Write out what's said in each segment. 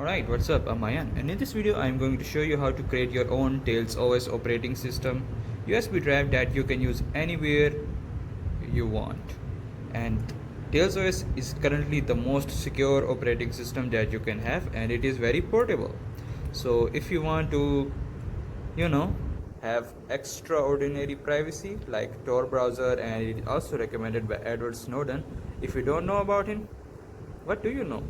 Alright, what's up? I'm Mayan, and in this video I'm going to show you how to create your own Tails OS operating system USB drive that you can use anywhere you want. And Tails OS is currently the most secure operating system that you can have, and it is very portable. So if you want to, have extraordinary privacy like Tor browser, and it is also recommended by Edward Snowden. If you don't know about him, what do you know?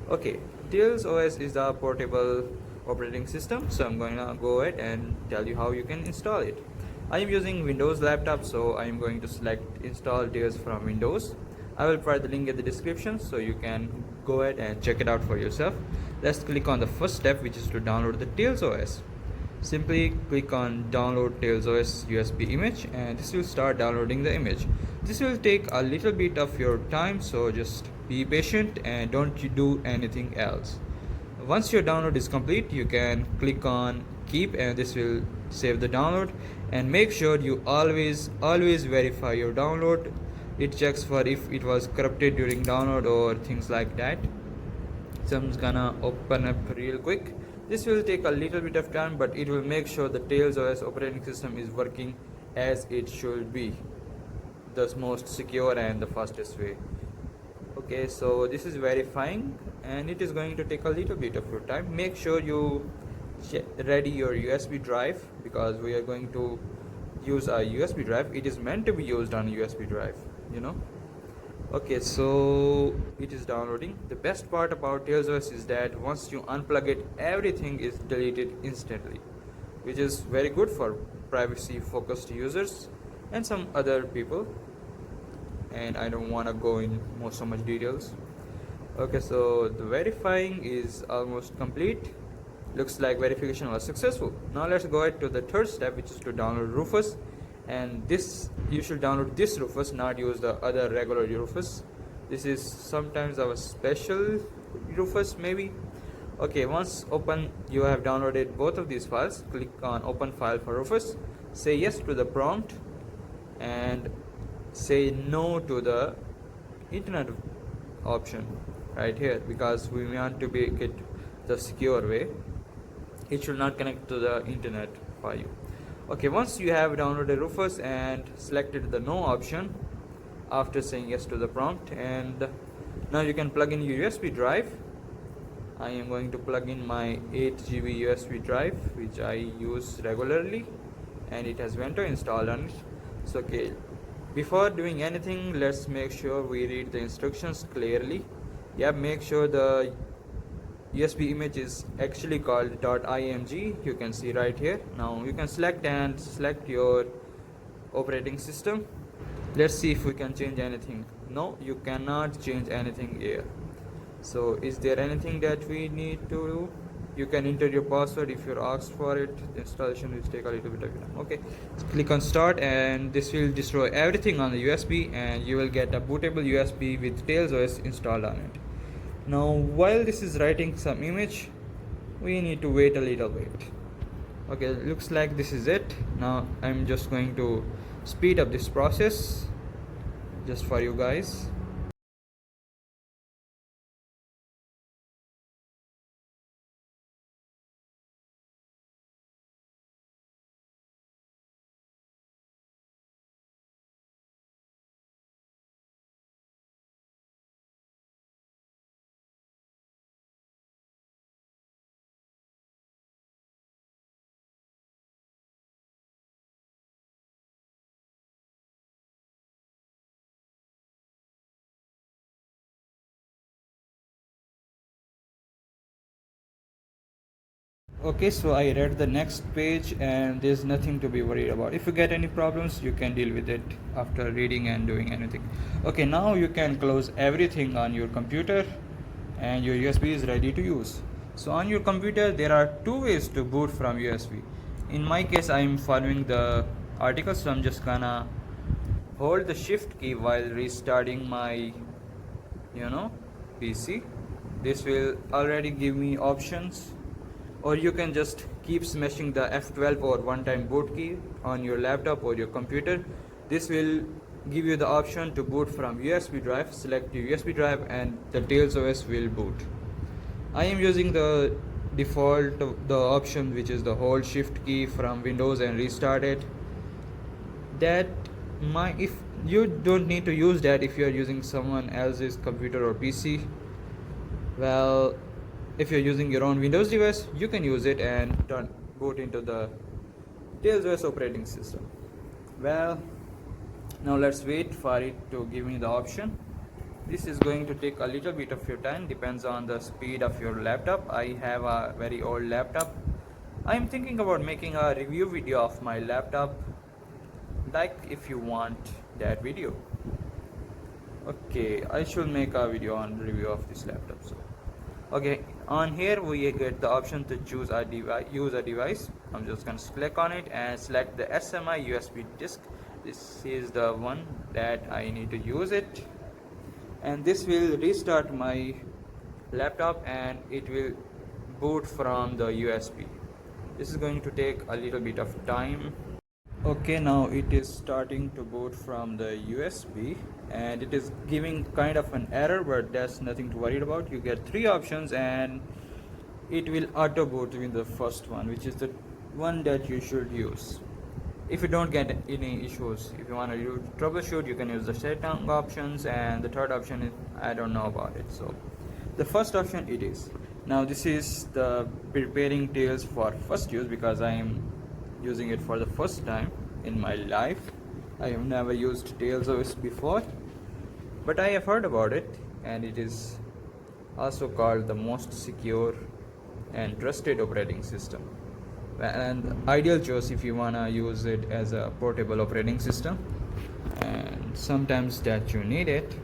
Okay, Tails OS is the portable operating system, so I'm going to go ahead and tell you how you can install it. I am using Windows laptop, so I am going to select install Tails from Windows. I will provide the link in the description so you can go ahead and check it out for yourself. Let's click on the first step, which is to download the Tails OS. Simply click on download Tails OS USB image, and this will start downloading the image. This will take a little bit of your time, so just be patient and don't do anything else. Once your download is complete, you can click on keep, and this will save the download. And make sure you always verify your download. It checks for if it was corrupted during download or things like that. So I'm gonna open up real quick. This will take a little bit of time, but it will make sure the Tails OS operating system is working as it should be, the most secure and the fastest way. Okay, so this is verifying, and it is going to take a little bit of your time. Make sure you ready your USB drive, because we are going to use a USB drive. It is meant to be used on a USB drive, Okay, so it is downloading. The best part about Tails OS is that once you unplug it, everything is deleted instantly, which is very good for privacy focused users and some other people. And I don't want to go in so much details. Okay, so the verifying is almost complete. Looks like verification was successful. Now let's go ahead to the third step, which is to download Rufus. And this, you should download this Rufus, not use the other regular Rufus. This is sometimes our special Rufus maybe. Okay, once you have downloaded both of these files, click on open file for Rufus, say yes to the prompt, and say no to the internet option right here, because we want to make it the secure way. It should not connect to the internet for you. Okay, once you have downloaded Rufus and selected the no option after saying yes to the prompt, and now you can plug in your USB drive. I am going to plug in my 8 GB USB drive, which I use regularly, and it has Vento installed on it. So okay, before doing anything, let's make sure we read the instructions clearly. Make sure the USB image is actually called .img. You can see right here. Now you can select your operating system. Let's see if we can change anything. No, you cannot change anything here. So is there anything that we need to do? You can enter your password if you're asked for it. The installation will take a little bit of time. Okay, so click on start, and this will destroy everything on the USB, and you will get a bootable USB with Tails OS installed on it. Now while this is writing some image, we need to wait a little bit. Okay, looks like this is it. Now I'm just going to speed up this process just for you guys. Okay, so I read the next page, and there's nothing to be worried about. If you get any problems, you can deal with it after reading and doing anything. Okay, now you can close everything on your computer, and your USB is ready to use. So on your computer, there are two ways to boot from USB. In my case, I'm following the article, so I'm just gonna hold the shift key while restarting my PC. This will already give me options, or you can just keep smashing the F12 or one-time boot key on your laptop or your computer. This will give you the option to boot from USB drive. Select your USB drive, and the Tails OS will boot. I am using the default, the option which is the hold shift key from Windows and restart it. That if you don't need to use that if you are using someone else's computer or PC. Well, if you're using your own Windows device, you can use it and boot into the TailsOS operating system. Well, now let's wait for it to give me the option. This is going to take a little bit of your time, depends on the speed of your laptop. I have a very old laptop. I am thinking about making a review video of my laptop. Like if you want that video. Okay, I should make a video on review of this laptop. So okay, on here we get the option to choose a device, use a device. I'm just going to click on it and select the SMI USB disk. This is the one that I need to use it, and this will restart my laptop and it will boot from the USB. This is going to take a little bit of time. Okay, now it is starting to boot from the USB and it is giving kind of an error, but that's nothing to worry about. You get three options and it will auto boot with the first one, which is the one that you should use. If you don't get any issues, if you want to troubleshoot, you can use the setting options, and the third option is I don't know about it. So the first option it is. Now this is the preparing Tails for first use, because I am using it for the first time in my life. I have never used TailsOS before, but I have heard about it, and it is also called the most secure and trusted operating system, and ideal choice if you wanna use it as a portable operating system, and sometimes that you need it,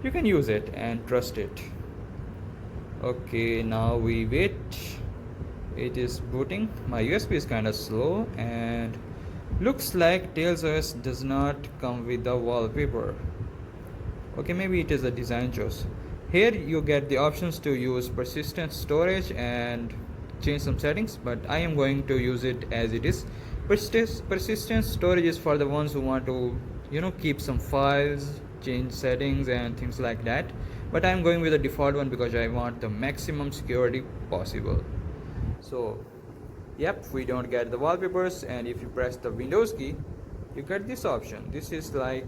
you can use it and trust it. Okay, now we wait. It is booting. My USB is kind of slow, and looks like TailsOS does not come with the wallpaper. Okay, maybe it is a design choice. Here you get the options to use persistent storage and change some settings, but I am going to use it as it is. Persistent storage is for the ones who want to keep some files, change settings and things like that, but I am going with the default one because I want the maximum security possible. So yep, we don't get the wallpapers, and if you press the Windows key you get this option. This is like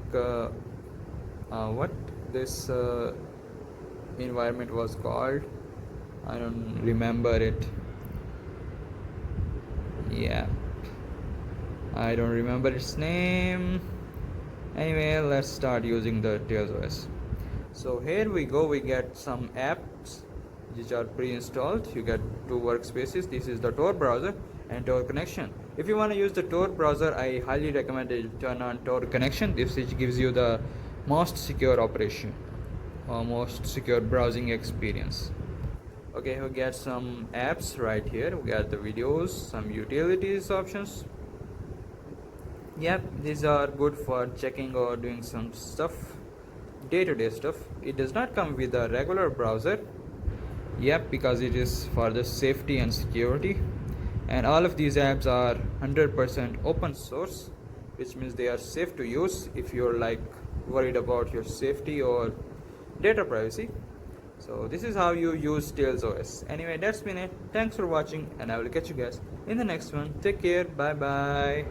what this environment was called, I don't remember it. Yeah, I don't remember its name. Anyway, let's start using the TailsOS. So here we go, we get some apps which are pre-installed. You get two workspaces. This is the Tor browser and Tor connection. If you want to use the Tor browser, I highly recommend you turn on Tor connection. This gives you the most secure operation or most secure browsing experience. Okay, we get some apps right here. We got the videos, some utilities options. Yep, these are good for checking or doing some stuff, day-to-day stuff. It does not come with a regular browser. Yep, because it is for the safety and security, and all of these apps are 100% open source, which means they are safe to use if you're like worried about your safety or data privacy. So this is how you use TailsOS. Anyway, that's been it. Thanks for watching, and I will catch you guys in the next one. Take care. Bye bye.